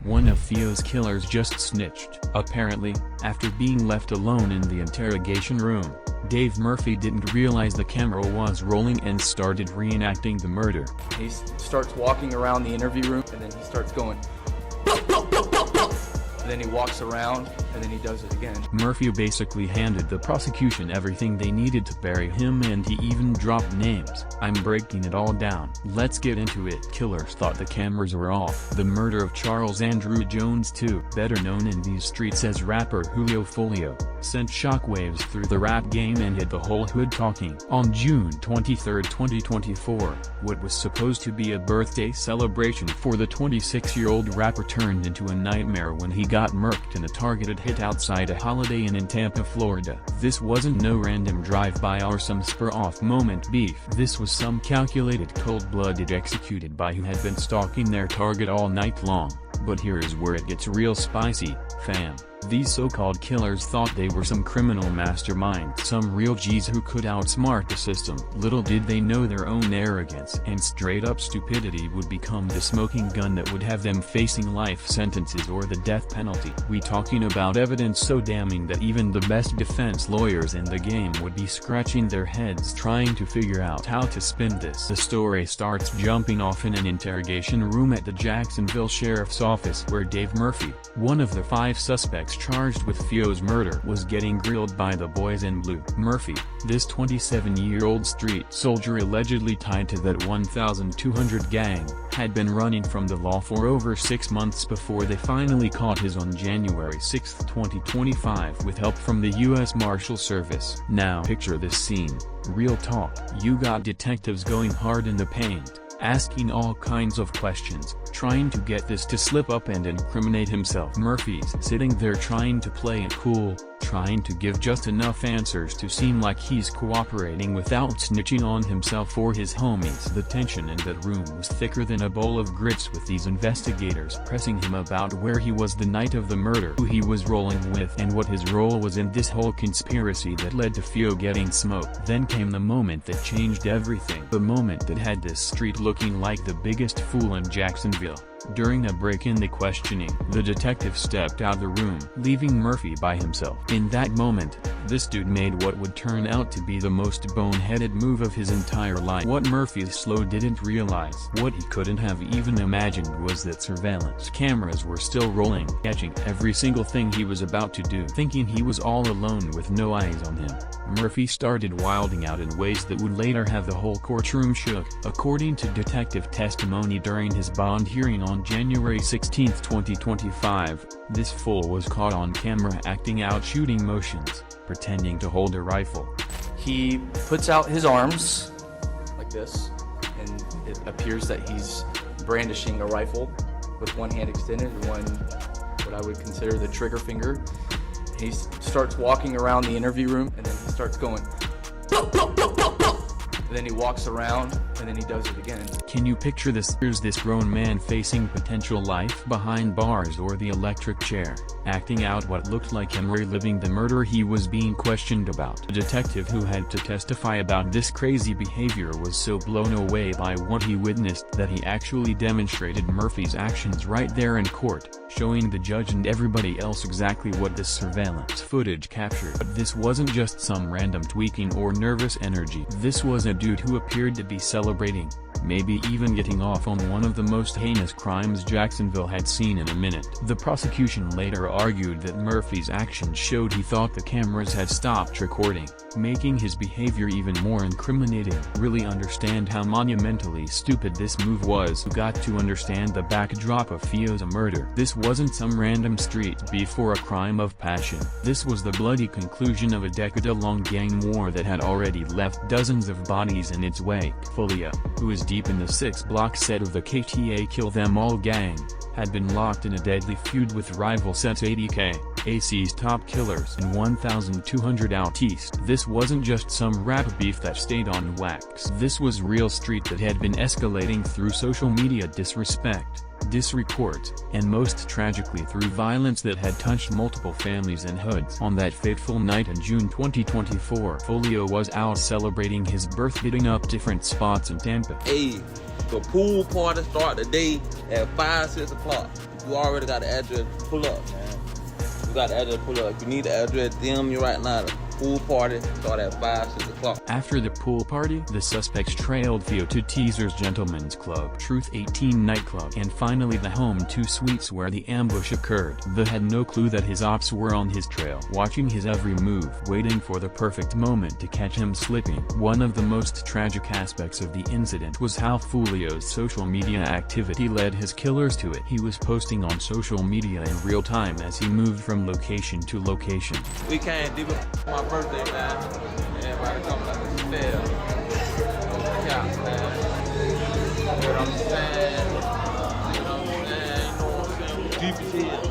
One of Theo's killers just snitched. Apparently, after being left alone in the interrogation room, Dave Murphy didn't realize the camera was rolling and started reenacting the murder. He starts walking around the interview room, and then he starts going, and then he walks around, and then he does it again. Murphy basically handed the prosecution everything they needed to bury him, and he even dropped names. "I'm breaking it all down. Let's get into it." Killers thought the cameras were off. The murder of Charles Andrew Jones II, better known in these streets as rapper Foolio, sent shockwaves through the rap game and had the whole hood talking. On June 23, 2024, what was supposed to be a birthday celebration for the 26-year-old rapper turned into a nightmare when he got murked in a targeted hit outside a Holiday Inn in Tampa, Florida. This wasn't no random drive-by or some spur-off moment beef. This was some calculated, cold-blooded executed by who had been stalking their target all night long. But here is where it gets real spicy, fam. These so-called killers thought they were some criminal mastermind, some real G's who could outsmart the system. Little did they know their own arrogance and straight-up stupidity would become the smoking gun that would have them facing life sentences or the death penalty. We talking about evidence so damning that even the best defense lawyers in the game would be scratching their heads trying to figure out how to spin this. The story starts jumping off in an interrogation room at the Jacksonville Sheriff's Office where Dave Murphy, one of the 5 suspects charged with Theo's murder, was getting grilled by the boys in blue. Murphy, this 27-year-old street soldier allegedly tied to that 1,200 gang, had been running from the law for over 6 months before they finally caught his on January 6, 2025 with help from the U.S. Marshal Service. Now picture this scene. Real talk. You got detectives going hard in the paint, asking all kinds of questions, trying to get this to slip up and incriminate himself. Murphy's sitting there trying to play it cool, trying to give just enough answers to seem like he's cooperating without snitching on himself or his homies. The tension in that room was thicker than a bowl of grits, with these investigators pressing him about where he was the night of the murder, who he was rolling with, and what his role was in this whole conspiracy that led to Theo getting smoked. Then came the moment that changed everything. The moment that had this street looking like the biggest fool in Jacksonville. During a break in the questioning, the detective stepped out the room, leaving Murphy by himself. In that moment, this dude made what would turn out to be the most boneheaded move of his entire life. What Murphy slow didn't realize, what he couldn't have even imagined, was that surveillance cameras were still rolling, catching every single thing he was about to do. Thinking he was all alone with no eyes on him, Murphy started wilding out in ways that would later have the whole courtroom shook. According to detective testimony during his bond hearing on January 16, 2025, this fool was caught on camera acting out shooting motions, pretending to hold a rifle. He puts out his arms like this, and it appears that he's brandishing a rifle with one hand extended and one, what I would consider the trigger finger. He starts walking around the interview room, and then he starts going, and then he walks around, and then he does it again. Can you picture this? Here's this grown man facing potential life behind bars or the electric chair, acting out what looked like him reliving the murder he was being questioned about. The detective who had to testify about this crazy behavior was so blown away by what he witnessed that he actually demonstrated Murphy's actions right there in court, showing the judge and everybody else exactly what this surveillance footage captured. But this wasn't just some random tweaking or nervous energy. This was a dude who appeared to be celebrating, maybe even getting off on one of the most heinous crimes Jacksonville had seen in a minute. The prosecution later argued that Murphy's actions showed he thought the cameras had stopped recording, making his behavior even more incriminating. Really understand how monumentally stupid this move was. You got to understand the backdrop of Theo's murder. This wasn't some random street beef or a crime of passion. This was the bloody conclusion of a decade-long gang war that had already left dozens of bodies in its wake. Foolio, who is deep in the 6-block set of the KTA Kill Them All gang, had been locked in a deadly feud with rival sets 80K, AC's top killers, and 1,200 out east. This wasn't just some rap beef that stayed on wax. This was real street that had been escalating through social media disrespect, disreport, and most tragically through violence that had touched multiple families and hoods. On that fateful night in June 2024, Foolio was out celebrating his birthday, hitting up different spots in Tampa. Hey, The pool party start today at 5, 6 o'clock. You already got the address, pull up, man. You got the address, pull up. If you need the address, DM me right now. The pool party start at 5, 6 o'clock. After the pool party, the suspects trailed Theo to Teaser's Gentlemen's Club, Truth 18 nightclub, and finally the Home 2 Suites where the ambush occurred. The had no clue that his ops were on his trail, watching his every move, waiting for the perfect moment to catch him slipping. One of the most tragic aspects of the incident was how Foolio's social media activity led his killers to it. He was posting on social media in real time as he moved from location to location. We came deep with my birthday, man. Everybody come like this fair. Yeah, man. You know what I'm saying? You know what I'm saying? You know what I'm saying? We deep as hell.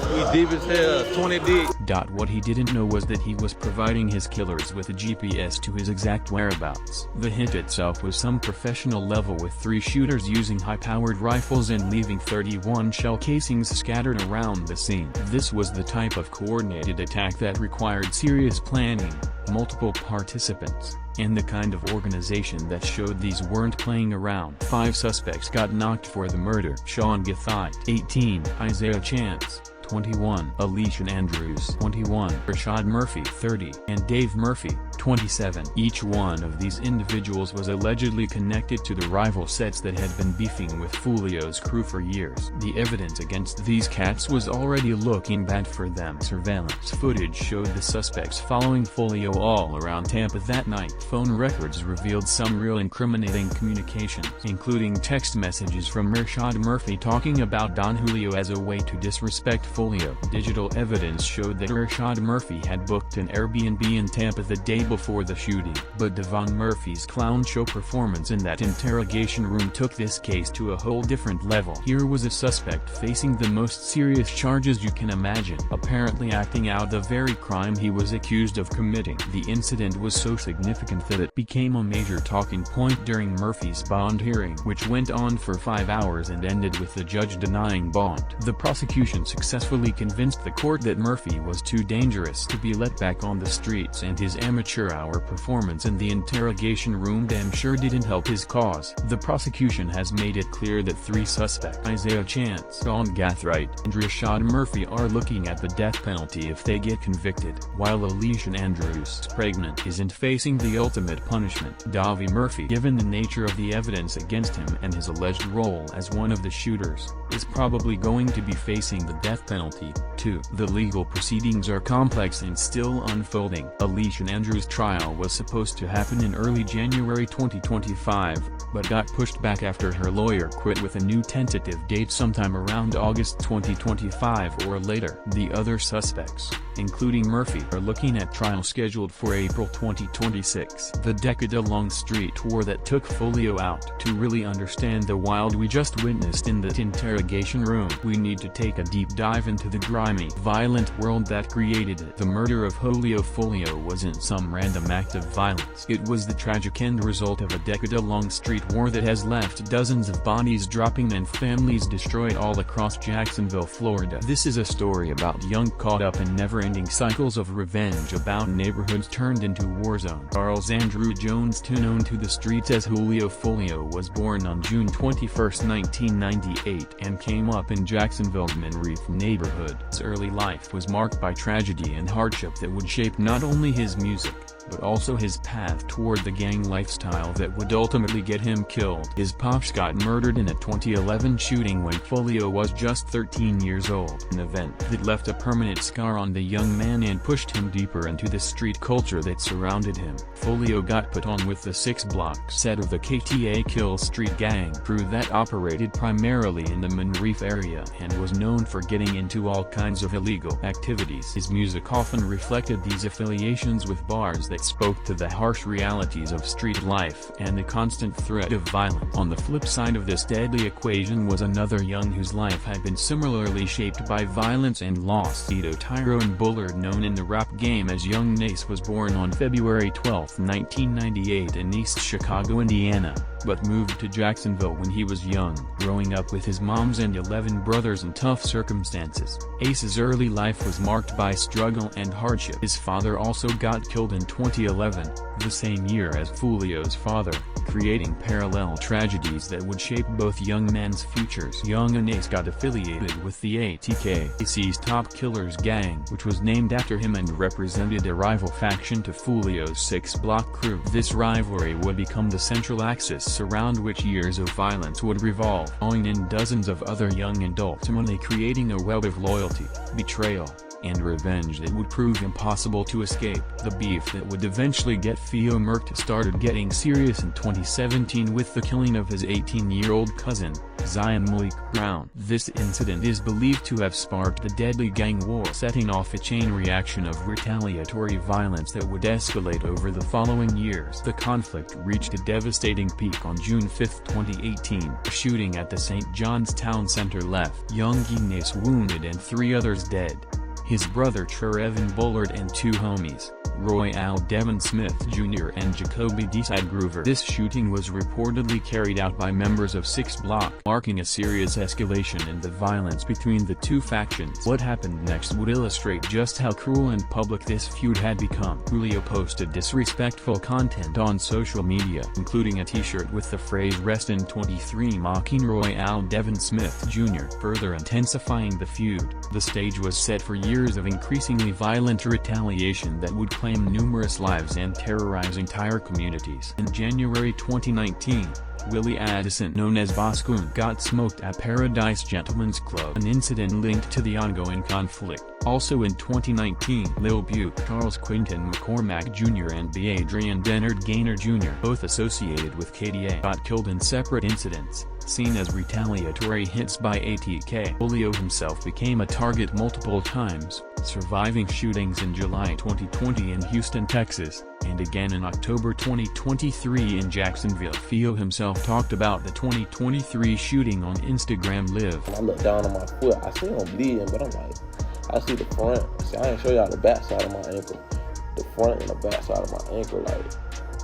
We deep as hell, 20 deep. What he didn't know was that he was providing his killers with a GPS to his exact whereabouts. The hit itself was some professional level, with 3 shooters using high-powered rifles and leaving 31 shell casings scattered around the scene. This was the type of coordinated attack that required serious planning, multiple participants, and the kind of organization that showed these weren't playing around. 5 suspects got knocked for the murder: Sean Githite, 18, Isaiah Chance, 21, Alicia Andrews, 21, Rashad Murphy, 30, and Dave Murphy, 27. Each one of these individuals was allegedly connected to the rival sets that had been beefing with Foolio's crew for years. The evidence against these cats was already looking bad for them. Surveillance footage showed the suspects following Foolio all around Tampa that night. Phone records revealed some real incriminating communications, including text messages from Rashad Murphy talking about Don Julio as a way to disrespect Foolio. Digital evidence showed that Rashad Murphy had booked an Airbnb in Tampa the day before the shooting, but Devon Murphy's clown show performance in that interrogation room took this case to a whole different level. Here was a suspect facing the most serious charges you can imagine, apparently acting out the very crime he was accused of committing. The incident was so significant that it became a major talking point during Murphy's bond hearing, which went on for 5 hours and ended with the judge denying bond. The prosecution successfully convinced the court that Murphy was too dangerous to be let back on the streets, and his amateur hour performance in the interrogation room damn sure didn't help his cause. The prosecution has made it clear that 3 suspects, Isaiah Chance, Sean Githite, and Rashad Murphy, are looking at the death penalty if they get convicted, while Alicia Andrews, pregnant, isn't facing the ultimate punishment. Davi Murphy, given the nature of the evidence against him and his alleged role as one of the shooters, is probably going to be facing the death penalty, too. The legal proceedings are complex and still unfolding. Alicia Andrews' trial was supposed to happen in early January 2025, but got pushed back after her lawyer quit, with a new tentative date sometime around August 2025 or later. The other suspects, including Murphy, are looking at trial scheduled for April 2026. The decade-long street tour that took Foolio out. To really understand the wild we just witnessed in that interrogation room, we need to take a deep dive into the grimy, violent world that created it. The murder of Julio Foolio wasn't some random act of violence. It was the tragic end result of a decade-long street war that has left dozens of bodies dropping and families destroyed all across Jacksonville, Florida. This is a story about young caught up in never-ending cycles of revenge, about neighborhoods turned into war zones. Charles Andrew Jones, known to the streets as Julio Foolio, was born on June 21, 1998, and came up in Jacksonville's Monreef neighborhood. His early life was marked by tragedy and hardship that would shape not only his music, but also his path toward the gang lifestyle that would ultimately get him killed. His pops got murdered in a 2011 shooting when Foolio was just 13 years old, an event that left a permanent scar on the young man and pushed him deeper into the street culture that surrounded him. Foolio got put on with the 6-block set of the KTA Kill Street gang crew that operated primarily in the Monreef area and was known for getting into all kinds of illegal activities. His music often reflected these affiliations with bars that spoke to the harsh realities of street life and the constant threat of violence. On the flip side of this deadly equation was another young whose life had been similarly shaped by violence and loss. Tito Tyrone Bullard, known in the rap game as Young Nace, was born on February 12, 1998 in East Chicago, Indiana, but moved to Jacksonville when he was young, growing up with his moms and 11 brothers in tough circumstances. Ace's early life was marked by struggle and hardship. His father also got killed in 2011, the same year as Foolio's father, creating parallel tragedies that would shape both young men's futures. Young and Ace got affiliated with the ATK's Top Killers gang, which was named after him and represented a rival faction to Foolio's 6 Block crew. This rivalry would become the central axis around which years of violence would revolve, drawing in dozens of other young adults, ultimately creating a web of loyalty, betrayal, and revenge that would prove impossible to escape. The beef that would eventually get Foolio murked started getting serious in 2017 with the killing of his 18-year-old cousin, Zion Malik Brown. This incident is believed to have sparked a deadly gang war, setting off a chain reaction of retaliatory violence that would escalate over the following years. The conflict reached a devastating peak on June 5, 2018. A shooting at the St. John's Town Center left young Ace wounded and 3 others dead. His brother Trevin Bullard and 2 homies, Roy Al Devin Smith Jr. and Jacoby Deeside Groover. This shooting was reportedly carried out by members of 6 Block, marking a serious escalation in the violence between the two factions. What happened next would illustrate just how cruel and public this feud had become. Foolio posted disrespectful content on social media, including a t-shirt with the phrase "Rest in 23" mocking Roy Al Devin Smith Jr., further intensifying the feud. The stage was set for years of increasingly violent retaliation that would claim numerous lives and terrorize entire communities. In January 2019, Willie Addison, known as Boscoon, got smoked at Paradise Gentlemen's Club, an incident linked to the ongoing conflict. Also in 2019, Lil Buke, Charles Quinton McCormack Jr. and B. Adrian Dennard Gaynor Jr., both associated with KDA, got killed in separate incidents, seen as retaliatory hits by ATK. Foolio himself became a target multiple times, surviving shootings in July 2020 in Houston, Texas, and again in October 2023 in Jacksonville. Foolio himself talked about the 2023 shooting on Instagram Live. I look down on my foot, I see him bleeding, but I'm like, I see the front. See, I ain't show y'all the back side of my ankle. The front and the back side of my ankle, like,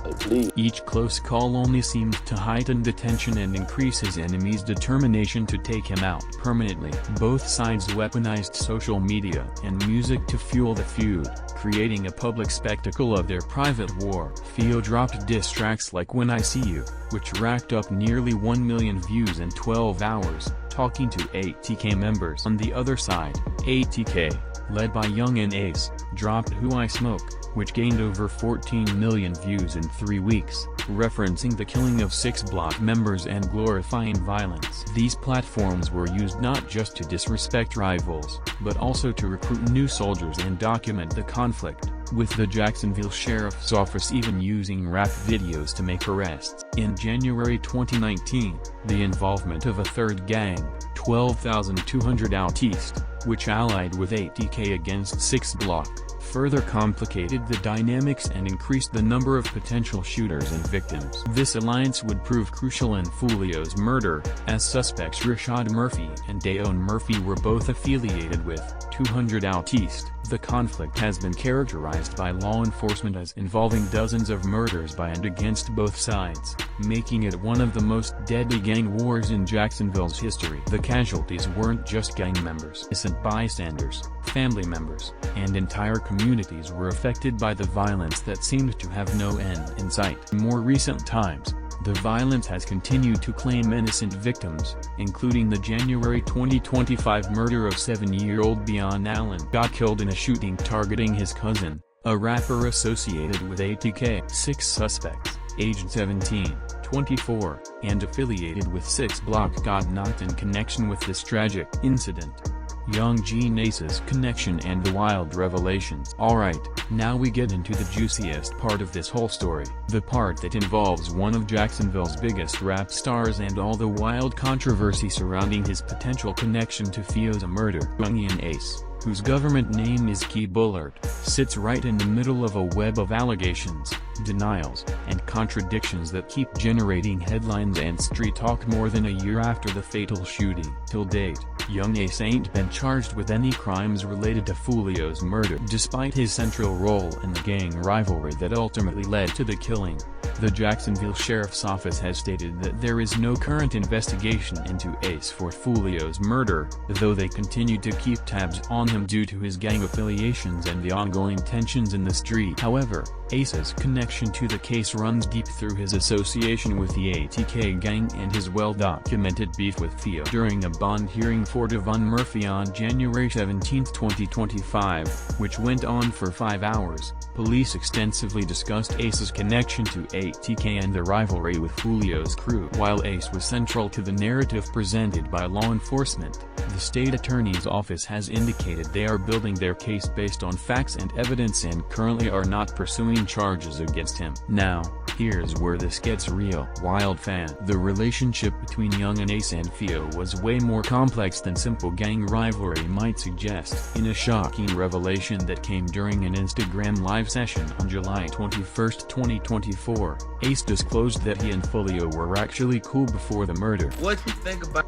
they bleed. Each close call only seemed to heighten the tension and increase his enemy's determination to take him out permanently. Both sides weaponized social media and music to fuel the feud, creating a public spectacle of their private war. Foolio dropped diss tracks like "When I See You," which racked up nearly 1 million views in 12 hours, talking to ATK members. On the other side, ATK, led by Young and Ace, dropped "Who I Smoke," which gained over 14 million views in 3 weeks, referencing the killing of 6 Block members and glorifying violence. These platforms were used not just to disrespect rivals, but also to recruit new soldiers and document the conflict, with the Jacksonville Sheriff's Office even using rap videos to make arrests. In January 2019, the involvement of a third gang, 12,200 Out East, which allied with ATK against 6 Block, further complicated the dynamics and increased the number of potential shooters and victims. This alliance would prove crucial in Foolio's murder, as suspects Rashad Murphy and Dayon Murphy were both affiliated with 200 Out East. The conflict has been characterized by law enforcement as involving dozens of murders by and against both sides, making it one of the most deadly gang wars in Jacksonville's history. The casualties weren't just gang members. Innocent bystanders, family members, and entire communities were affected by the violence that seemed to have no end in sight. In more recent times, the violence has continued to claim innocent victims, including the January 2025 murder of 7-year-old Beyond Allen. Got killed in a shooting targeting his cousin, a rapper associated with ATK. 6 suspects, aged 17, 24, and affiliated with 6 Block got knocked in connection with this tragic incident. Young Ace's connection and the wild revelations. Alright, now we get into the juiciest part of this whole story. The part that involves one of Jacksonville's biggest rap stars and all the wild controversy surrounding his potential connection to Foolio's murder. Young Ace, whose government name is Key Bullard, sits right in the middle of a web of allegations, denials, and contradictions that keep generating headlines and street talk more than a year after the fatal shooting. Till date, Young Ace ain't been charged with any crimes related to Foolio's murder. Despite his central role in the gang rivalry that ultimately led to the killing, the Jacksonville Sheriff's Office has stated that there is no current investigation into Ace for Foolio's murder, though they continue to keep tabs on him due to his gang affiliations and the ongoing tensions in the street. However, Ace's connection to the case runs deep through his association with the ATK gang and his well-documented beef with Foolio. During a bond hearing for Devon Murphy on January 17, 2025, which went on for 5 hours, police extensively discussed Ace's connection to ATK and the rivalry with Foolio's crew. While Ace was central to the narrative presented by law enforcement, the state attorney's office has indicated they are building their case based on facts and evidence and currently are not pursuing charges against him. Now, here's where this gets real. Wild fan. The relationship between Young and Ace and Foolio was way more complex than simple gang rivalry might suggest. In a shocking revelation that came during an Instagram live session on July 21, 2024, Ace disclosed that he and Foolio were actually cool before the murder. What you think about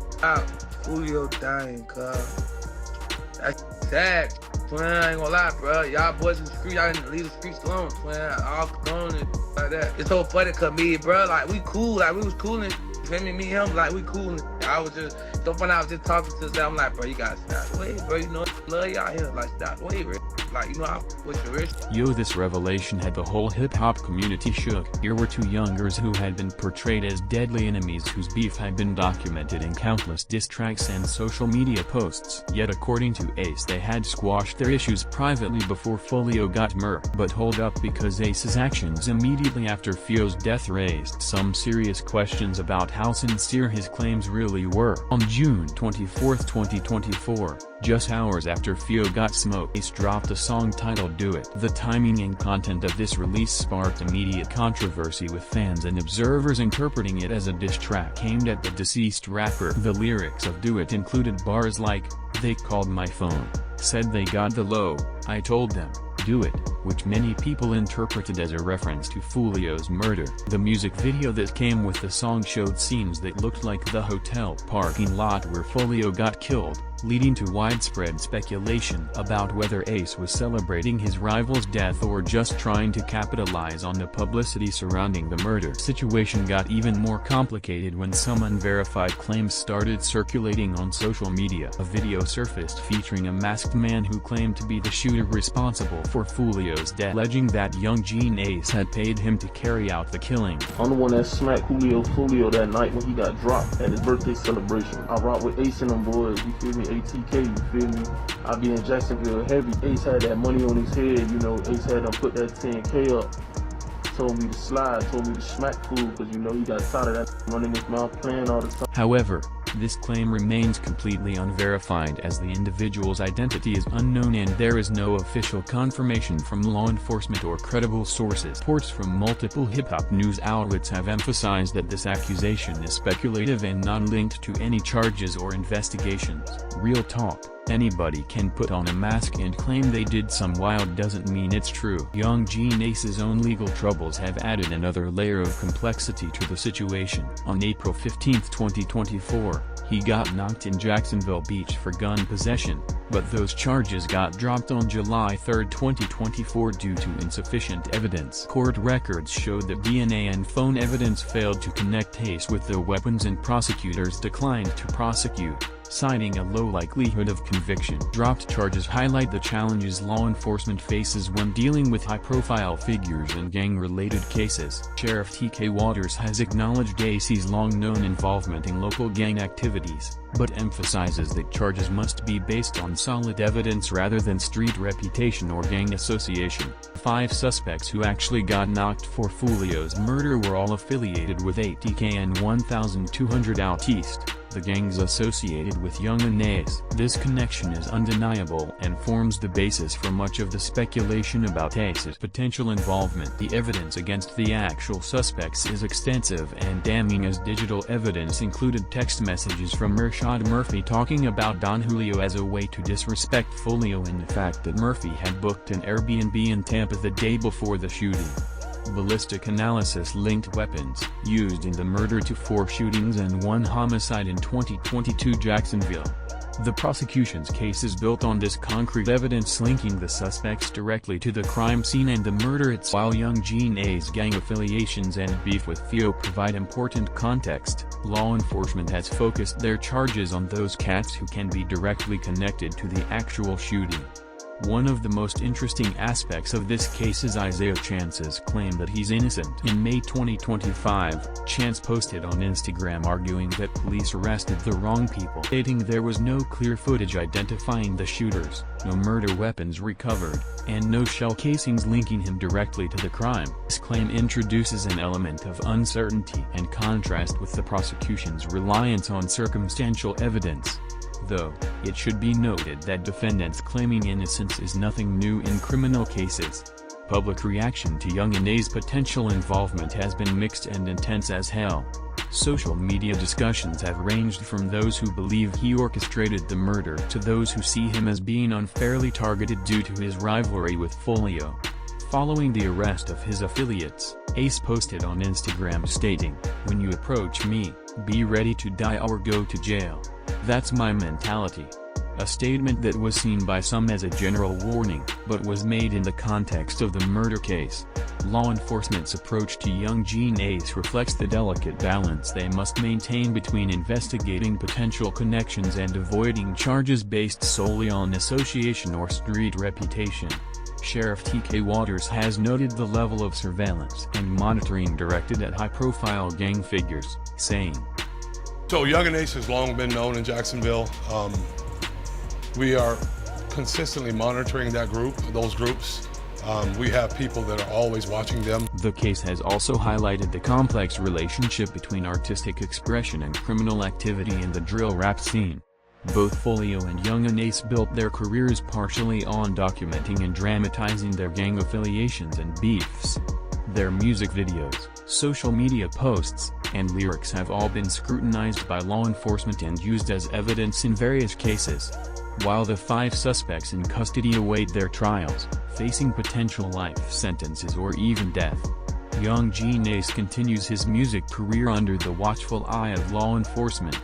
Foolio dying, cuz? That's sad. Twin, I ain't gonna lie, bro. Y'all boys in the street, y'all didn't leave the streets alone, twin. All gone and like that. It's so funny, cause me, bro, like we cool, like we was cool and me and him, like we cool. And I was just so funny. I was just talking to them. I'm like, bro, you gotta stop. Wait, bro, you know, love y'all here, like stop. Wait, bro. Like, you know, I with your wrist. Yo, this revelation had the whole hip-hop community shook. Here were two youngers who had been portrayed as deadly enemies whose beef had been documented in countless diss tracks and social media posts. Yet according to Ace they had squashed their issues privately before Foolio got murked. But hold up, because Ace's actions immediately after Foolio's death raised some serious questions about how sincere his claims really were. On June 24, 2024, just hours after Foolio got smoked, Ace dropped a song titled Do It. The timing and content of this release sparked immediate controversy with fans and observers interpreting it as a diss track aimed at the deceased rapper. The lyrics of Do It included bars like, "They called my phone, said they got the low, I told them, do it," which many people interpreted as a reference to Foolio's murder. The music video that came with the song showed scenes that looked like the hotel parking lot where Foolio got killed, leading to widespread speculation about whether Ace was celebrating his rival's death or just trying to capitalize on the publicity surrounding the murder. The situation got even more complicated when some unverified claims started circulating on social media. A video surfaced featuring a masked man who claimed to be the shooter responsible for Foolio's death, alleging that young Gene Ace had paid him to carry out the killing. I'm the one that smacked Foolio that night when he got dropped at his birthday celebration. I rock with Ace and them boys, you feel me? ATK, you feel me? I be in Jacksonville heavy. Ace had that money on his head, you know, Ace had him put that 10K up. Told me to slide, told me to smack Fool, because you know he got tired of that running his mouth playing all the time. However, this claim remains completely unverified as the individual's identity is unknown and there is no official confirmation from law enforcement or credible sources. Reports from multiple hip-hop news outlets have emphasized that this accusation is speculative and not linked to any charges or investigations. Real talk. Anybody can put on a mask and claim they did some wild doesn't mean it's true. Young Gene Ace's own legal troubles have added another layer of complexity to the situation. On April 15, 2024, he got knocked in Jacksonville Beach for gun possession, but those charges got dropped on July 3, 2024 due to insufficient evidence. Court records showed that DNA and phone evidence failed to connect Ace with the weapons and prosecutors declined to prosecute, citing a low likelihood of conviction. Dropped charges highlight the challenges law enforcement faces when dealing with high-profile figures in gang-related cases. Sheriff T.K. Waters has acknowledged Ace's long-known involvement in local gang activities, but emphasizes that charges must be based on solid evidence rather than street reputation or gang association. 5 suspects who actually got knocked for Foolio's murder were all affiliated with ATK and 1200 Out East, the gangs associated with Young and Ace. This connection is undeniable and forms the basis for much of the speculation about Ace's potential involvement. The evidence against the actual suspects is extensive and damning, as digital evidence included text messages from Rashad Murphy talking about Don Julio as a way to disrespect Foolio and the fact that Murphy had booked an Airbnb in Tampa the day before the shooting. Ballistic analysis linked weapons used in the murder to 4 shootings and 1 homicide in 2022 Jacksonville. The prosecution's case is built on this concrete evidence linking the suspects directly to the crime scene and the murder itself. While Young Gene A's gang affiliations and beef with Foolio provide important context, law enforcement has focused their charges on those cats who can be directly connected to the actual shooting. One of the most interesting aspects of this case is Isaiah Chance's claim that he's innocent. In May 2025, Chance posted on Instagram arguing that police arrested the wrong people, stating there was no clear footage identifying the shooters, no murder weapons recovered, and no shell casings linking him directly to the crime. This claim introduces an element of uncertainty and contrast with the prosecution's reliance on circumstantial evidence. Though, it should be noted that defendants claiming innocence is nothing new in criminal cases. Public reaction to Young N.A.'s potential involvement has been mixed and intense as hell. Social media discussions have ranged from those who believe he orchestrated the murder to those who see him as being unfairly targeted due to his rivalry with Foolio. Following the arrest of his affiliates, Ace posted on Instagram stating, "When you approach me, be ready to die or go to jail. That's my mentality." A statement that was seen by some as a general warning, but was made in the context of the murder case. Law enforcement's approach to young Gene Ace reflects the delicate balance they must maintain between investigating potential connections and avoiding charges based solely on association or street reputation. Sheriff T.K. Waters has noted the level of surveillance and monitoring directed at high-profile gang figures, saying, So Young and Ace has long been known in Jacksonville. We are consistently monitoring those groups. We have people that are always watching them. The case has also highlighted the complex relationship between artistic expression and criminal activity in the drill rap scene. Both Foolio and Young and Ace built their careers partially on documenting and dramatizing their gang affiliations and beefs. Their music videos, social media posts, and lyrics have all been scrutinized by law enforcement and used as evidence in various cases. While the 5 suspects in custody await their trials, facing potential life sentences or even death, young Gene Ace continues his music career under the watchful eye of law enforcement.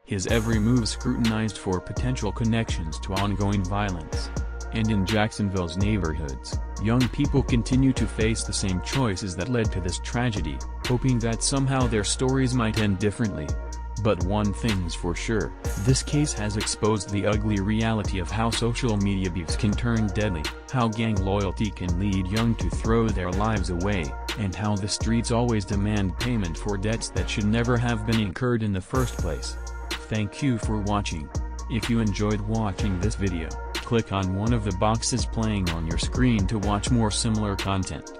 His every move scrutinized for potential connections to ongoing violence. And in Jacksonville's neighborhoods, young people continue to face the same choices that led to this tragedy, hoping that somehow their stories might end differently. But one thing's for sure, this case has exposed the ugly reality of how social media beefs can turn deadly, how gang loyalty can lead young to throw their lives away, and how the streets always demand payment for debts that should never have been incurred in the first place. Thank you for watching. If you enjoyed watching this video, click on one of the boxes playing on your screen to watch more similar content.